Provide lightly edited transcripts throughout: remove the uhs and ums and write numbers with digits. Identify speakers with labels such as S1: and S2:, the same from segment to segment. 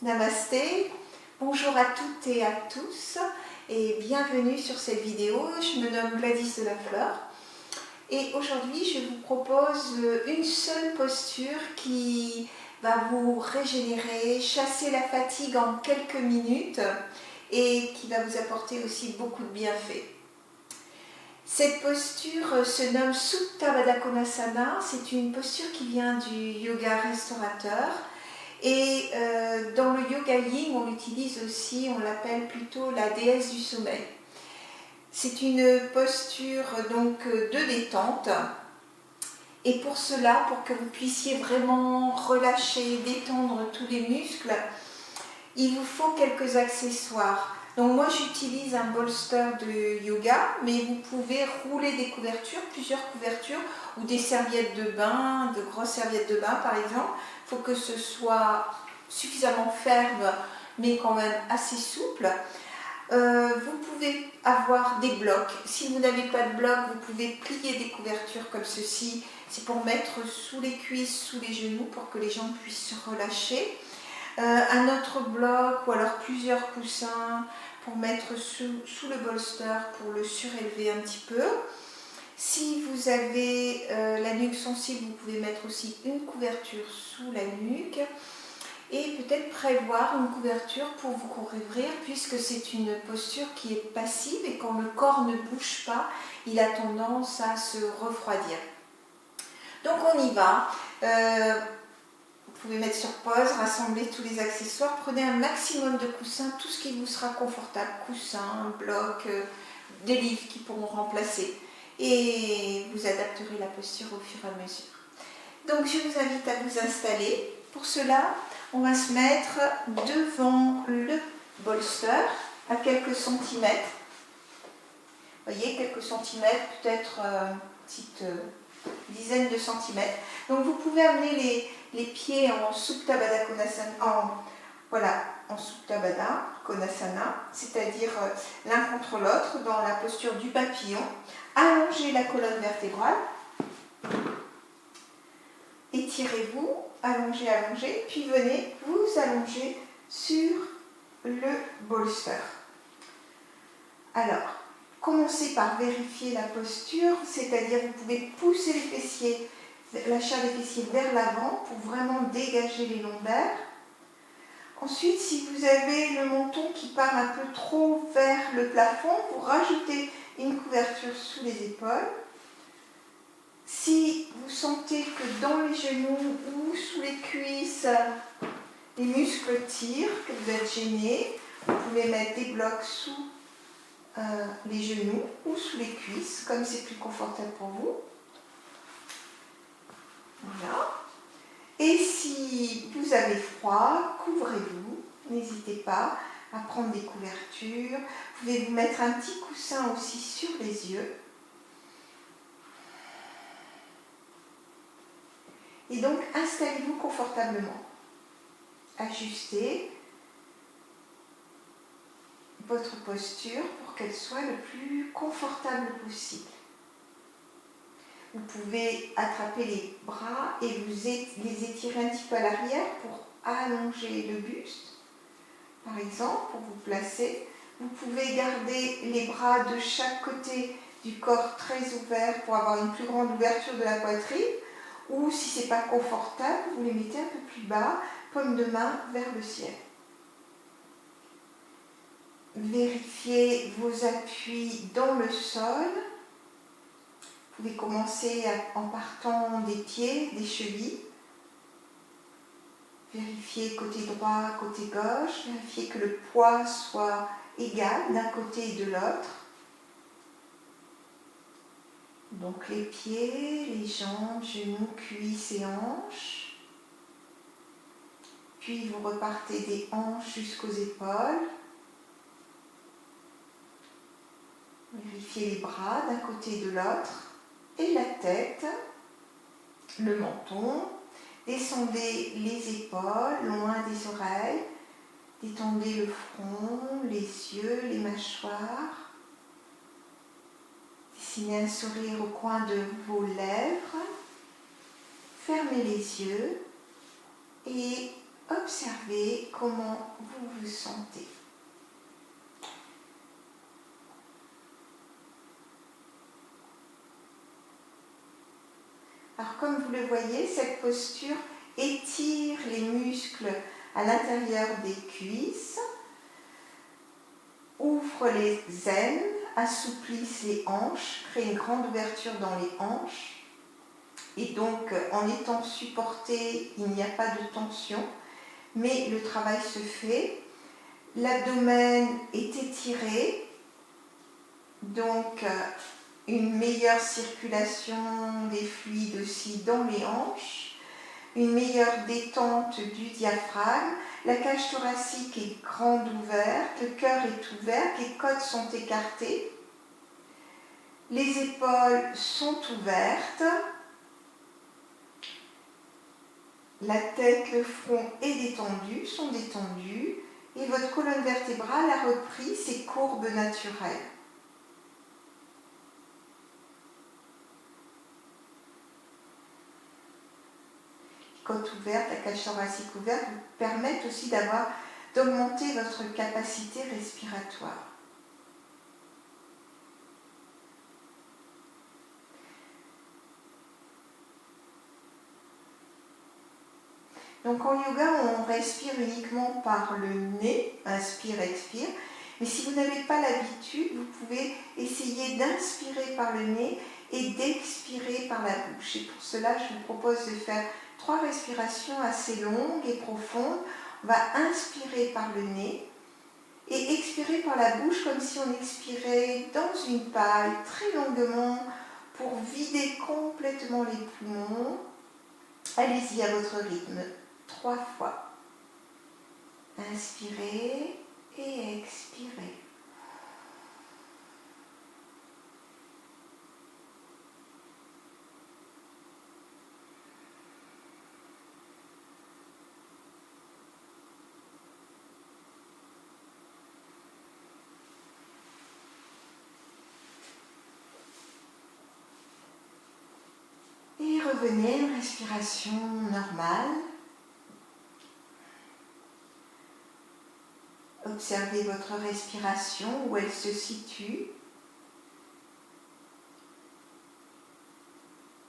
S1: Namasté, bonjour à toutes et à tous et bienvenue sur cette vidéo. Je me nomme Gladys de la Fleur et aujourd'hui je vous propose une seule posture qui va vous régénérer, chasser la fatigue en quelques minutes et qui va vous apporter aussi beaucoup de bienfaits. Cette posture se nomme Supta Baddha Konasana, c'est une posture qui vient du yoga restaurateur. Et dans le yoga yin, on l'utilise aussi, on l'appelle plutôt la déesse du sommeil. C'est une posture donc de détente. Et pour cela, pour que vous puissiez vraiment relâcher, détendre tous les muscles, il vous faut quelques accessoires. Donc moi j'utilise un bolster de yoga, mais vous pouvez rouler des couvertures, plusieurs couvertures, ou des serviettes de bain, de grosses serviettes de bain par exemple. Il faut que ce soit suffisamment ferme, mais quand même assez souple. Vous pouvez avoir des blocs. Si vous n'avez pas de blocs, vous pouvez plier des couvertures comme ceci. C'est pour mettre sous les cuisses, sous les genoux, pour que les jambes puissent se relâcher. Un autre bloc ou alors plusieurs coussins pour mettre sous le bolster pour le surélever un petit peu. Si vous avez la nuque sensible, vous pouvez mettre aussi une couverture sous la nuque et peut-être prévoir une couverture pour vous couvrir puisque c'est une posture qui est passive et quand le corps ne bouge pas, il a tendance à se refroidir. Donc on y va. Vous pouvez mettre sur pause, rassembler tous les accessoires, prenez un maximum de coussins, tout ce qui vous sera confortable, coussins, blocs, des livres qui pourront remplacer et vous adapterez la posture au fur et à mesure. Donc je vous invite à vous installer. Pour cela, on va se mettre devant le bolster à quelques centimètres. Vous voyez, quelques centimètres, peut-être une petite dizaine de centimètres. Donc vous pouvez amener les pieds en Supta Baddha Konasana, en Supta Baddha Konasana, c'est-à-dire l'un contre l'autre dans la posture du papillon. Allongez la colonne vertébrale. Étirez-vous, allongez, allongez, puis venez vous allonger sur le bolster. Alors, commencez par vérifier la posture, c'est-à-dire vous pouvez pousser les fessiers, la chair des fessiers vers l'avant pour vraiment dégager les lombaires. Ensuite, si vous avez le menton qui part un peu trop vers le plafond, vous rajoutez une couverture sous les épaules. Si vous sentez que dans les genoux ou sous les cuisses, les muscles tirent, que vous êtes gêné, vous pouvez mettre des blocs sous les genoux ou sous les cuisses, comme c'est plus confortable pour vous. Voilà. Et si vous avez froid, couvrez-vous. N'hésitez pas à prendre des couvertures. Vous pouvez vous mettre un petit coussin aussi sur les yeux. Et donc, installez-vous confortablement. Ajustez votre posture pour qu'elle soit le plus confortable possible. Vous pouvez attraper les bras et les étirer un petit peu à l'arrière pour allonger le buste, par exemple, pour vous placer. Vous pouvez garder les bras de chaque côté du corps très ouverts pour avoir une plus grande ouverture de la poitrine. Ou si ce n'est pas confortable, vous les mettez un peu plus bas, paume de main vers le ciel. Vérifiez vos appuis dans le sol. Vous pouvez commencer en partant des pieds, des chevilles. Vérifiez côté droit, côté gauche. Vérifiez que le poids soit égal d'un côté et de l'autre. Donc les pieds, les jambes, genoux, cuisses et hanches. Puis vous repartez des hanches jusqu'aux épaules. Vérifiez les bras d'un côté et de l'autre. Et la tête, le menton. Descendez les épaules, loin des oreilles. Détendez le front, les yeux, les mâchoires. Dessinez un sourire au coin de vos lèvres. Fermez les yeux et observez comment vous vous sentez. Alors comme vous le voyez, cette posture étire les muscles à l'intérieur des cuisses, ouvre les aines, assouplissent les hanches, crée une grande ouverture dans les hanches. Et donc, en étant supporté, il n'y a pas de tension, mais le travail se fait. L'abdomen est étiré, donc une meilleure circulation des fluides aussi dans les hanches, une meilleure détente du diaphragme, la cage thoracique est grande ouverte, le cœur est ouvert, les côtes sont écartées, les épaules sont ouvertes, la tête, le front est détendu, sont détendus, et votre colonne vertébrale a repris ses courbes naturelles. Côte ouverte, la cage thoracique ouverte vous permettent aussi d'augmenter votre capacité respiratoire. Donc en yoga, on respire uniquement par le nez, inspire, expire. Mais si vous n'avez pas l'habitude, vous pouvez essayer d'inspirer par le nez et d'expirer par la bouche. Et pour cela, je vous propose de faire 3 respirations assez longues et profondes. On va inspirer par le nez et expirer par la bouche comme si on expirait dans une paille très longuement pour vider complètement les poumons. Allez-y à votre rythme, 3 fois. Inspirez et expirez. Et revenez à une respiration normale. Observez votre respiration, où elle se situe.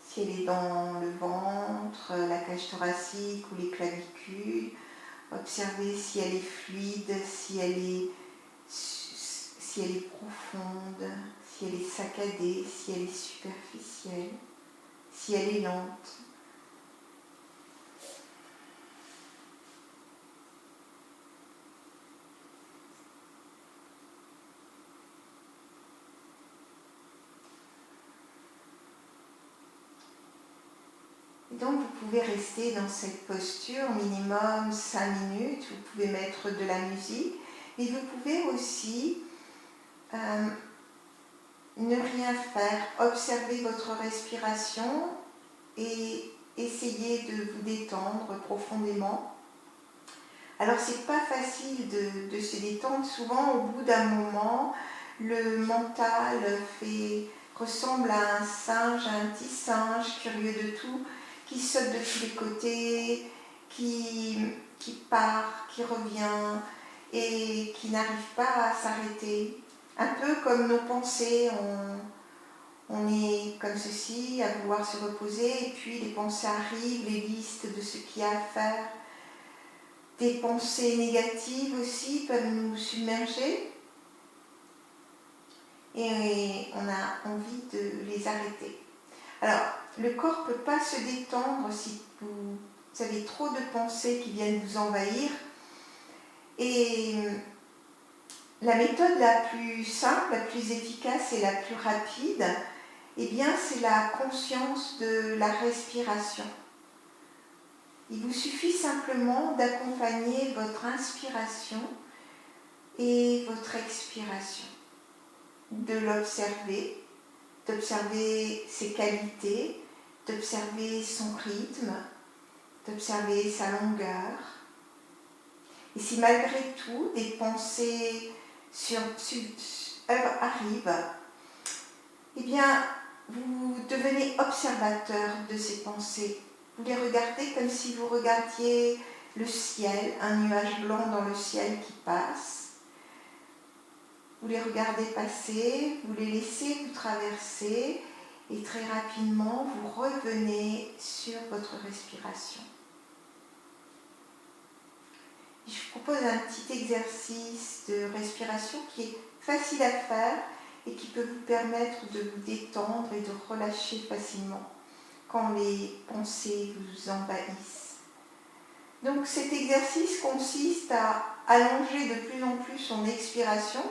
S1: Si elle est dans le ventre, la cage thoracique ou les clavicules. Observez si elle est fluide, si elle est profonde, si elle est saccadée, si elle est superficielle, si elle est lente. Donc vous pouvez rester dans cette posture minimum 5 minutes, vous pouvez mettre de la musique, et vous pouvez aussi ne rien faire, observer votre respiration et essayer de vous détendre profondément. Alors c'est pas facile de se détendre, souvent au bout d'un moment, le mental ressemble à un singe, à un petit singe curieux de tout, qui saute de tous les côtés, qui part, qui revient et qui n'arrive pas à s'arrêter. Un peu comme nos pensées, on est comme ceci, à vouloir se reposer, et puis les pensées arrivent, les listes de ce qu'il y a à faire. Des pensées négatives aussi peuvent nous submerger et on a envie de les arrêter. Alors, le corps ne peut pas se détendre si vous avez trop de pensées qui viennent vous envahir. Et la méthode la plus simple, la plus efficace et la plus rapide, eh bien, c'est la conscience de la respiration. Il vous suffit simplement d'accompagner votre inspiration et votre expiration, de l'observer, d'observer ses qualités, d'observer son rythme, d'observer sa longueur. Et si malgré tout des pensées arrivent, eh bien, vous devenez observateur de ces pensées. Vous les regardez comme si vous regardiez le ciel, un nuage blanc dans le ciel qui passe. Vous les regardez passer, vous les laissez vous traverser et très rapidement vous revenez sur votre respiration. Je vous propose un petit exercice de respiration qui est facile à faire et qui peut vous permettre de vous détendre et de relâcher facilement quand les pensées vous envahissent. Donc cet exercice consiste à allonger de plus en plus son expiration.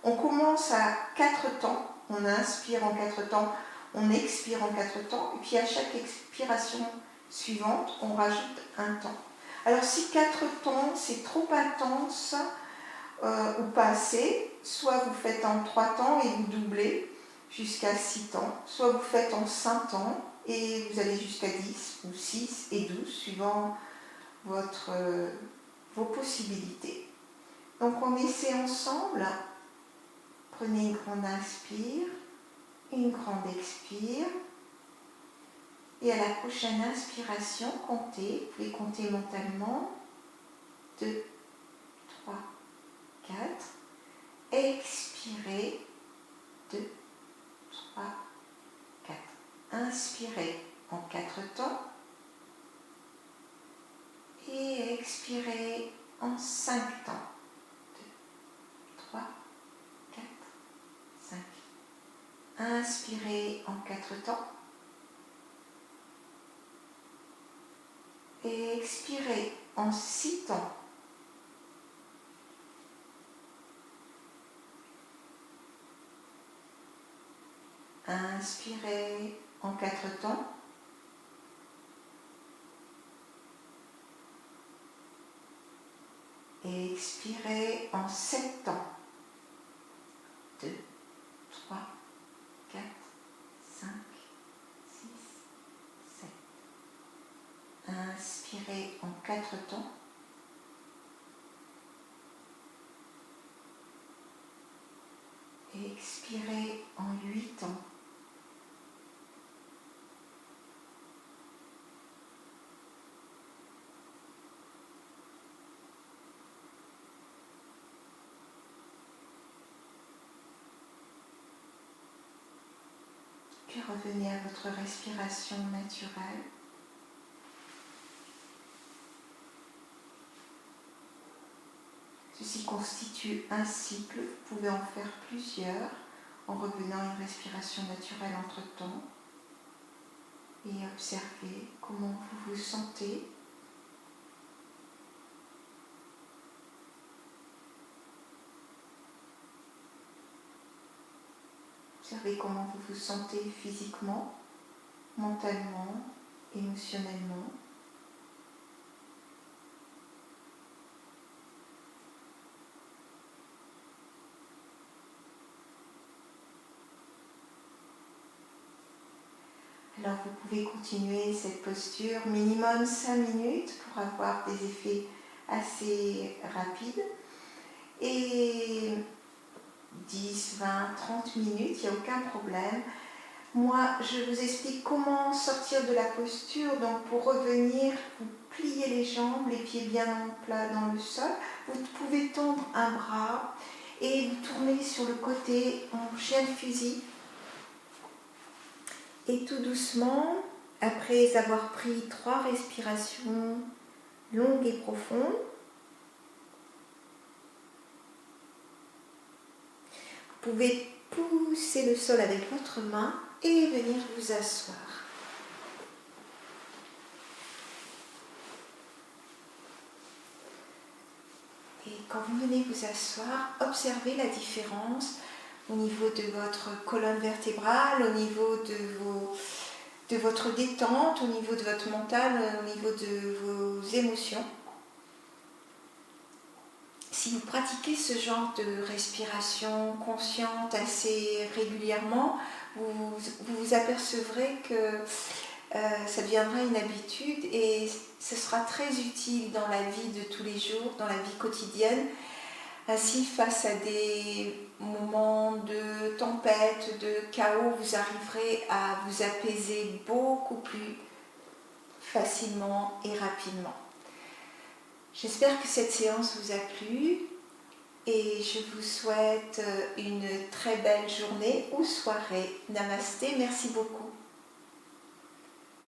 S1: On commence à 4 temps, on inspire en 4 temps, on expire en 4 temps, et puis à chaque expiration suivante, on rajoute un temps. Alors si 4 temps c'est trop intense ou pas assez, soit vous faites en 3 temps et vous doublez jusqu'à 6 temps, soit vous faites en 5 temps et vous allez jusqu'à 10 ou 6 et 12 suivant vos possibilités. Donc on essaie ensemble. Prenez une grande inspire, une grande expire. Et à la prochaine inspiration, comptez. Vous pouvez compter mentalement. 2, 3, 4. Expirez. 2, 3, 4. Inspirez en 4 temps. Et expirez en 5 temps. 2, 3, 4, 5. Inspirez en 4 temps. Et expirez en 6 temps. Inspirez en 4 temps. Et expirez en 7 temps. 2, 3, 4, 5, 6, 7. Inspirez en 4 temps. Et expirez en 8 temps. Puis revenez à votre respiration naturelle. Ceci constitue un cycle, vous pouvez en faire plusieurs en revenant à une respiration naturelle entre temps et observez comment vous vous sentez. Observez comment vous vous sentez physiquement, mentalement, émotionnellement. Alors vous pouvez continuer cette posture minimum 5 minutes pour avoir des effets assez rapides. Et 10, 20, 30 minutes, il n'y a aucun problème. Moi, je vous explique comment sortir de la posture. Donc pour revenir, vous pliez les jambes, les pieds bien en plat dans le sol. Vous pouvez tendre un bras et vous tournez sur le côté en chien de fusil. Et tout doucement, après avoir pris 3 respirations longues et profondes, vous pouvez pousser le sol avec votre main et venir vous asseoir. Et quand vous venez vous asseoir, observez la différence au niveau de votre colonne vertébrale, au niveau de votre détente, au niveau de votre mental, au niveau de vos émotions. Si vous pratiquez ce genre de respiration consciente assez régulièrement, vous vous apercevrez que ça deviendra une habitude et ce sera très utile dans la vie de tous les jours, dans la vie quotidienne. Ainsi, face à des moments de tempête, de chaos, vous arriverez à vous apaiser beaucoup plus facilement et rapidement. J'espère que cette séance vous a plu et je vous souhaite une très belle journée ou soirée. Namasté, merci beaucoup.